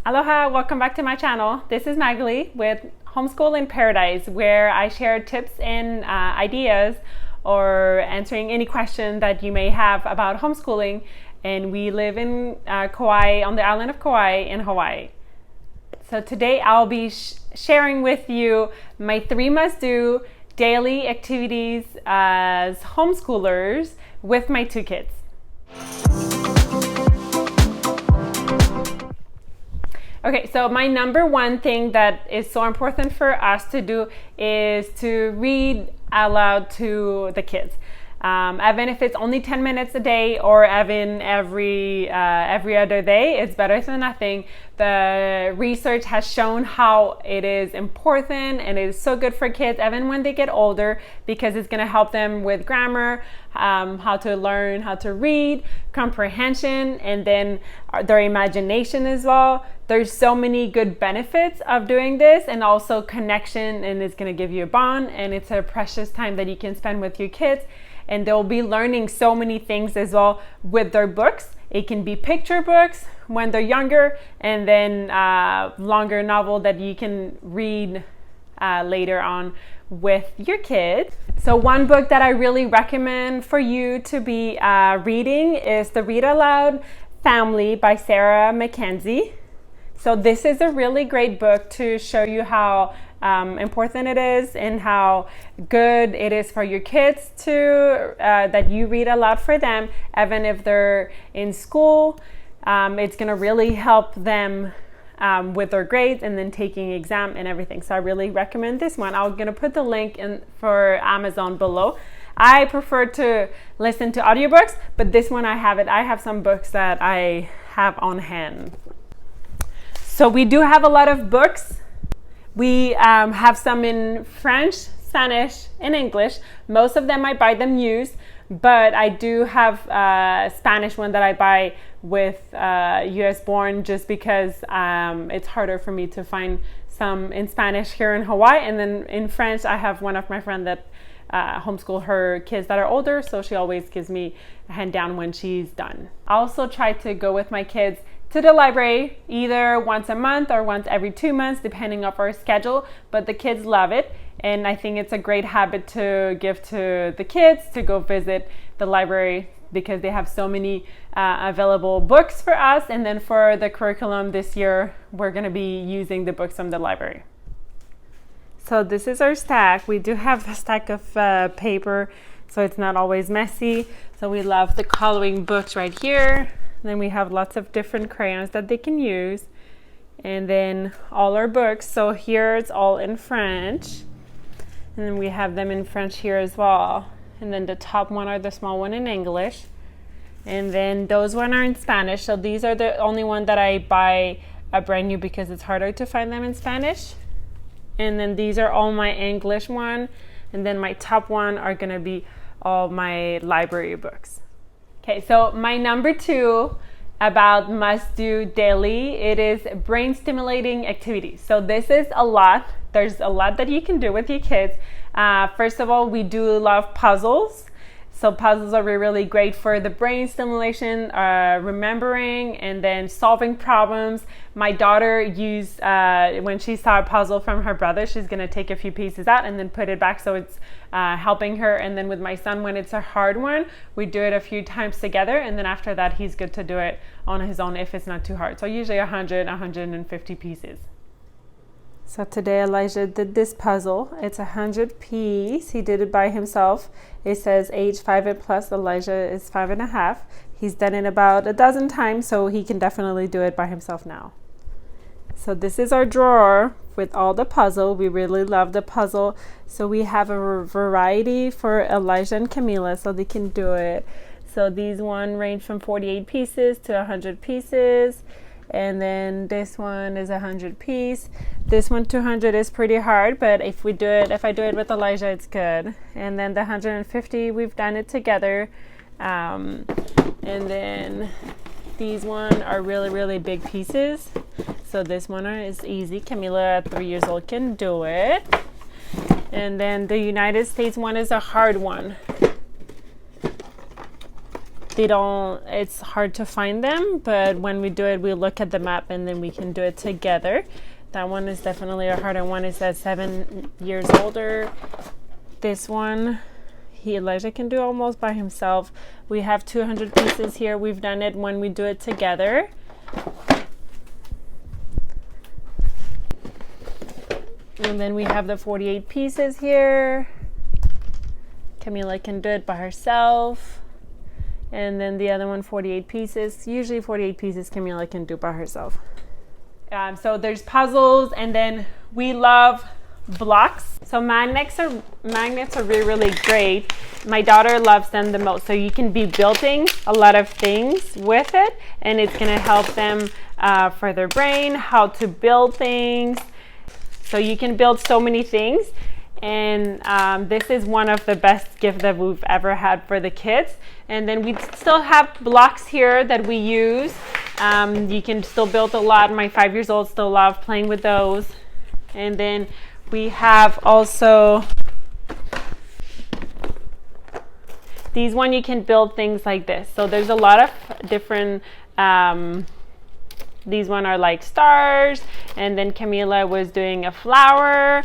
Aloha, welcome back to my channel. This is Magali with Homeschool in Paradise, where I share tips and ideas or answering any question that you may have about homeschooling. And we live in Kauai, on the island of Kauai in Hawaii. So today I'll be sharing with you my 3 must-do daily activities as homeschoolers with my 2 kids. Okay, so my number 1 thing that is so important for us to do is to read aloud to the kids. Even if it's only 10 minutes a day or even every other day, it's better than nothing. The research has shown how it is important and it is so good for kids even when they get older, because it's going to help them with grammar, how to learn how to read, comprehension, and then their imagination as well. There's so many good benefits of doing this, and also connection, and it's going to give you a bond, and it's a precious time that you can spend with your kids. And they'll be learning so many things as well with their books. It can be picture books when they're younger, and then longer novel that you can read later on with your kids. So one book that I really recommend for you to be reading is the Read Aloud Family by Sarah Mackenzie. So this is a really great book to show you how important it is and how good it is for your kids to that you read aloud for them, even if they're in school. It's going to really help them with their grades and then taking exam and everything. So I really recommend this one. I'm going to put the link in for Amazon below. I prefer to listen to audiobooks, but this one I have some books that I have on hand. So we do have a lot of books. We have some in French, Spanish, and English. Most of them I buy them used, but I do have a Spanish one that I buy with US born, just because it's harder for me to find some in Spanish here in Hawaii. And then in French, I have one of my friends that homeschool her kids that are older, so she always gives me a hand down when she's done. I also try to go with my kids to the library either once a month or once every 2 months, depending on our schedule, but the kids love it, and I think it's a great habit to give to the kids to go visit the library, because they have so many available books for us. And then for the curriculum this year, we're going to be using the books from the library. So this is our stack. We do have a stack of paper, so it's not always messy. So we love the coloring books right here. Then we have lots of different crayons that they can use. And then all our books. So here it's all in French. And then we have them in French here as well. And then the top one are the small one in English. And then those one are in Spanish. So these are the only one that I buy brand new, because it's harder to find them in Spanish. And then these are all my English one. And then my top one are gonna be all my library books. Okay, so my number 2 about must do daily, it is brain stimulating activities. So this is a lot. There's a lot that you can do with your kids. First of all, we do love puzzles. So puzzles are really great for the brain stimulation, remembering, and then solving problems. My daughter used, when she saw a puzzle from her brother, she's gonna take a few pieces out and then put it back, so it's helping her. And then with my son, when it's a hard one, we do it a few times together, and then after that, he's good to do it on his own if it's not too hard. So usually 150 pieces. So today Elijah did this puzzle. It's 100 pieces. He did it by himself. It says age 5 and plus. Elijah is 5.5. He's done it about a dozen times, so he can definitely do it by himself now. So this is our drawer with all the puzzle. We really love the puzzle. So we have a variety for Elijah and Camila, so they can do it. So these one range from 48 pieces to 100 pieces. And then this one is 100 piece. This one 200 is pretty hard, but if I do it with Elijah, it's good. And then the 150, we've done it together. And then these one are really, really big pieces. So this one is easy. Camila at 3 years old can do it. And then the United States one is a hard one. it's hard to find them, but when we do it, we look at the map and then we can do it together. That one is definitely a harder one. Is that 7 years older. This one, Elijah can do almost by himself. We have 200 pieces here. We've done it when we do it together. And then we have the 48 pieces here. Camila can do it by herself. And then the other one, 48 pieces. Usually 48 pieces Camila can do by herself. So there's puzzles, and then we love blocks. So magnets are really, really great. My daughter loves them the most. So you can be building a lot of things with it, and it's gonna help them for their brain, how to build things. So you can build so many things. And this is one of the best gifts that we've ever had for the kids. And then we still have blocks here that we use. You can still build a lot. My 5 years old still love playing with those. And then we have also these one, you can build things like this. So there's a lot of different these one are like stars, and then Camila was doing a flower.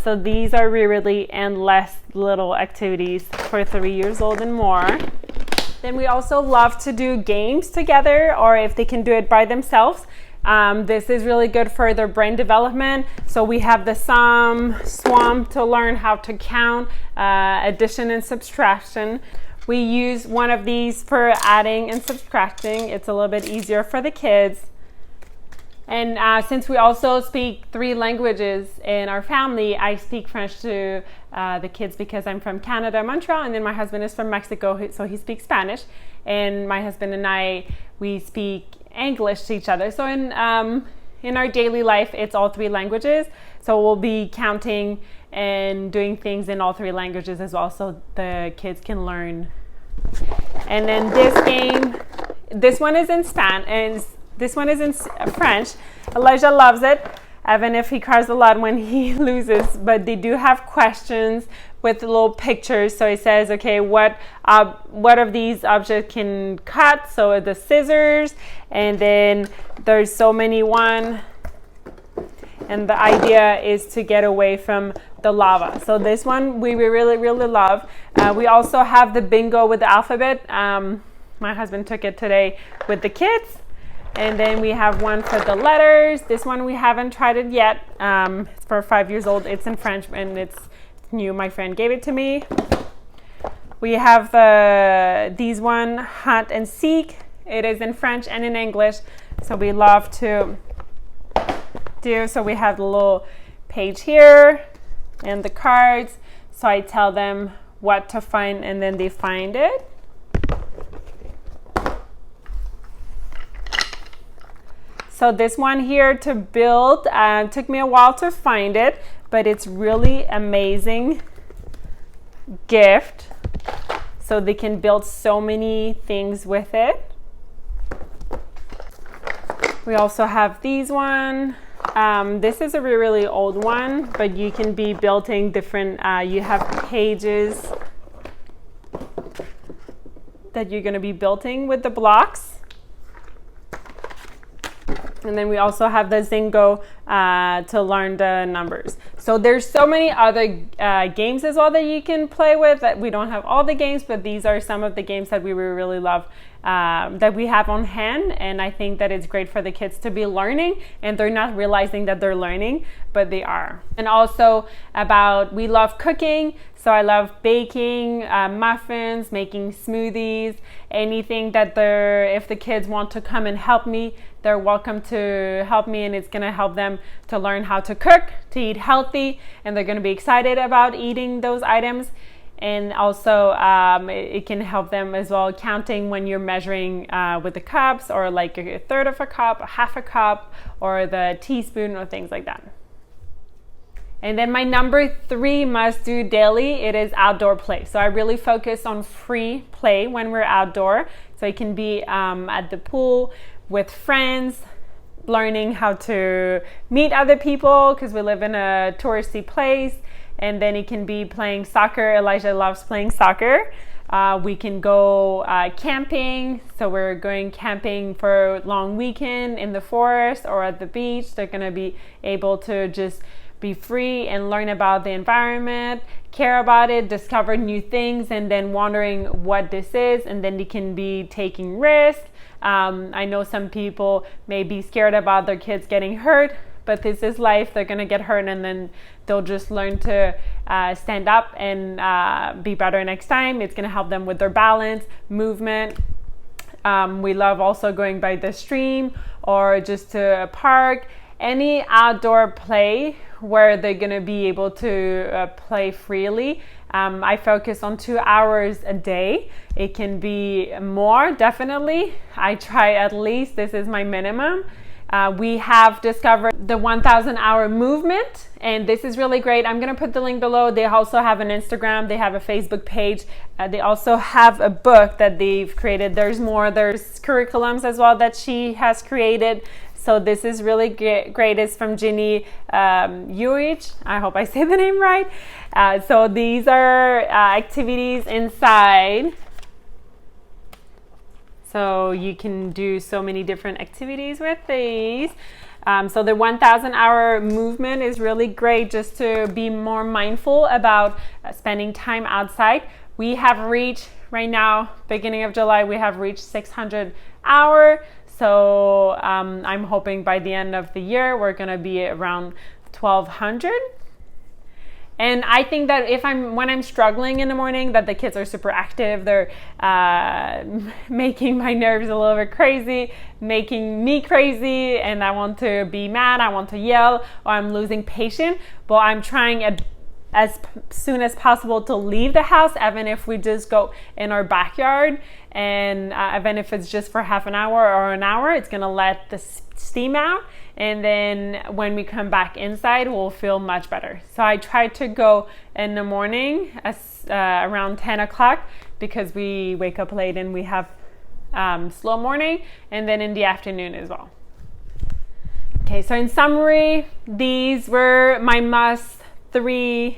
So these are really endless little activities for 3 years old and more. Then we also love to do games together, or if they can do it by themselves. This is really good for their brain development. So we have the swamp to learn how to count, addition and subtraction. We use one of these for adding and subtracting. It's a little bit easier for the kids. And since we also speak 3 languages in our family, I speak French to the kids because I'm from Canada, Montreal, and then my husband is from Mexico, so he speaks Spanish. And my husband and I, we speak English to each other. So in our daily life, it's all 3 languages. So we'll be counting and doing things in all 3 languages as well, so the kids can learn. And then this game, this one is in Spanish, and this one is in French. Elijah loves it, even if he cries a lot when he loses. But they do have questions with little pictures. So he says, okay, what of these objects can cut? So the scissors, and then there's so many one. And the idea is to get away from the lava. So this one we really, really love. We also have the bingo with the alphabet. My husband took it today with the kids. And then we have one for the letters. This one we haven't tried it yet. It's for 5 years old. It's in French and it's new. My friend gave it to me. We have these one, hunt and seek. It is in French and in English. So we love to do. So we have the little page here and the cards. So I tell them what to find and then they find it. So this one here to build took me a while to find it, but it's really amazing gift. So they can build so many things with it. We also have these one. This is a really old one, but you can be building different, you have pages that you're going to be building with the blocks. And then we also have the Zingo to learn the numbers. So there's so many other games as well that you can play with. That we don't have all the games, but these are some of the games that we really love that we have on hand. And I think that it's great for the kids to be learning, and they're not realizing that they're learning, but they are. And also we love cooking. So I love baking, muffins, making smoothies, anything that if the kids want to come and help me, they're welcome to help me, and it's gonna help them to learn how to cook, to eat healthy, and they're gonna be excited about eating those items. And also it can help them as well counting when you're measuring with the cups, or like a third of a cup, a half a cup, or the teaspoon, or things like that. And then my number 3 must do daily, it is outdoor play. So I really focus on free play when we're outdoor. So it can be at the pool with friends, learning how to meet other people because we live in a touristy place. And then it can be playing soccer. Elijah loves playing soccer. We can go camping. So we're going camping for a long weekend in the forest or at the beach. They're going to be able to just be free and learn about the environment, care about it, discover new things, and then wondering what this is. And then they can be taking risks. I know some people may be scared about their kids getting hurt, but this is life. They're going to get hurt, and then they'll just learn to stand up and be better next time. It's going to help them with their balance, movement. We love also going by the stream or just to a park. Any outdoor play where they're going to be able to play freely. I focus on 2 hours a day. It can be more, definitely. I try at least, this is my minimum. We have discovered the 1,000 hour movement, and this is really great. I'm going to put the link below. They also have an Instagram. They have a Facebook page. They also have a book that they've created. There's curriculums as well that she has created. So this is really great. It's from Ginny Uich. I hope I say the name right. So these are activities inside. So you can do so many different activities with these. So the 1,000 hour movement is really great just to be more mindful about spending time outside. We have reached, right now, beginning of July, we have reached 600 hours. So I'm hoping by the end of the year, we're going to be around 1,200. And I think that when I'm struggling in the morning, that the kids are super active, they're making my nerves a little bit crazy, making me crazy, and I want to be mad, I want to yell, or I'm losing patience. But I'm trying as soon as possible to leave the house, even if we just go in our backyard, and even if it's just for half an hour or an hour, it's gonna let the steam out, and then when we come back inside, we'll feel much better. So I try to go in the morning around 10 o'clock because we wake up late and we have slow morning, and then in the afternoon as well. Okay, so in summary, these were my must 3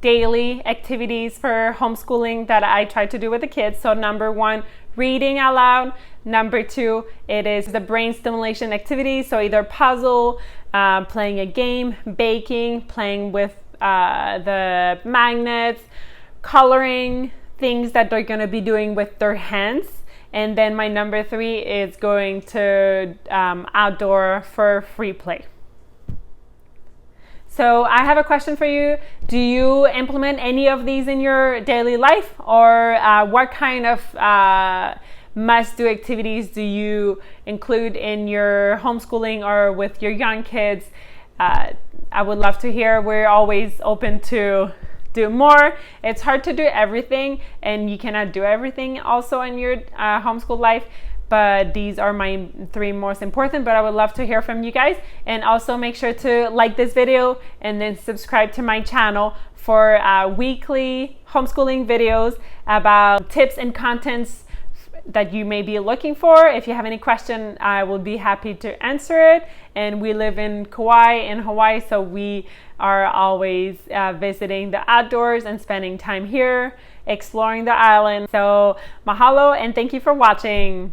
daily activities for homeschooling that I try to do with the kids. So number 1, reading aloud. Number 2, it is the brain stimulation activity. So either puzzle, playing a game, baking, playing with the magnets, coloring, things that they're going to be doing with their hands. And then my number 3 is going to outdoor for free play. So I have a question for you. Do you implement any of these in your daily life, or what kind of must-do activities do you include in your homeschooling or with your young kids? I would love to hear. We're always open to do more. It's hard to do everything, and you cannot do everything also in your homeschool life. But these are my 3 most important, but I would love to hear from you guys. And also make sure to like this video and then subscribe to my channel for weekly homeschooling videos about tips and contents that you may be looking for. If you have any question, I will be happy to answer it. And we live in Kauai in Hawaii, so we are always visiting the outdoors and spending time here, exploring the island. So mahalo, and thank you for watching.